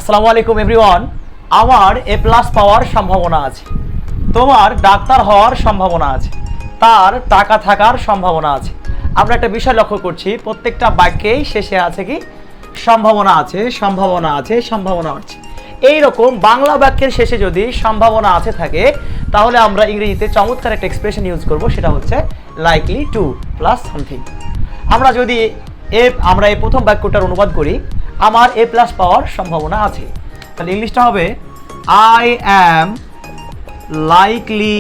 আসসালামু আলাইকুম এভরিওয়ান। আমার এ প্লাস পাওয়ার সম্ভাবনা আছে, তোমার ডাক্তার হওয়ার সম্ভাবনা আছে, তার টাকা থাকার সম্ভাবনা আছে। আমরা একটা বিষয় লক্ষ্য করছি, প্রত্যেকটা বাক্যেই শেষে আছে কি সম্ভাবনা আছে, সম্ভাবনা আছে, সম্ভাবনা আছে। এইরকম বাংলা বাক্যের শেষে যদি সম্ভাবনা আছে থাকে, তাহলে আমরা ইংরেজিতে চমৎকার একটা এক্সপ্রেশন ইউজ করব, সেটা হচ্ছে লাইকলি টু প্লাস সামথিং। আমরা যদি আমরা এই প্রথম বাক্যটার অনুবাদ করি, আমার এ প্লাস পাওয়ার সম্ভাবনা আছে, তাহলে ইংলিশটা হবে আই অ্যাম লাইকলি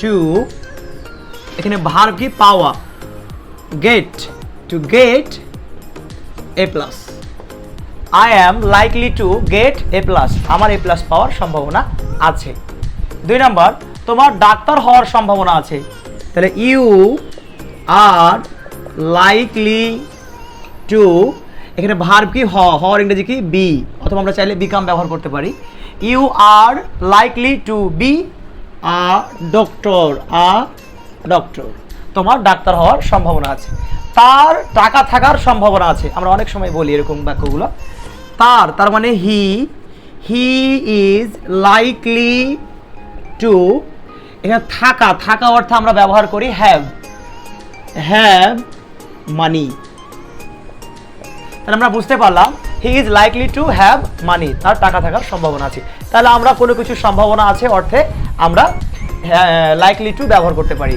টু, এখানে ভার্ব কি পাওয়া, get, to get A plus. I am likely to get A plus, আমার এ প্লাস পাওয়ার সম্ভাবনা আছে। 2 নাম্বার, তোমার ডাক্তার হওয়ার সম্ভাবনা আছে, তাহলে ইউ আর লাইকলি টু, এখানে ভার্ব কি হওয়ার ইংরেজি কি বি, অথবা আমরা চাইলে বিকাম ব্যবহার করতে পারি। You are likely to be a doctor, তোমার ডাক্তার হওয়ার সম্ভাবনা আছে। তার টাকা থাকার সম্ভাবনা আছে, আমরা অনেক সময় বলি এরকম বাক্যগুলো। তার মানে হি ইজ লাইকলি টু, এখানে থাকা অর্থ আমরা ব্যবহার করি হ্যাভ মানি। তাহলে আমরা বুঝতে পারলাম he is likely to have money, তার টাকা থাকার সম্ভাবনা আছে। তাহলে আমরা কোনো কিছু সম্ভাবনা আছে অর্থে আমরা লাইকলি টু ব্যবহার করতে পারি।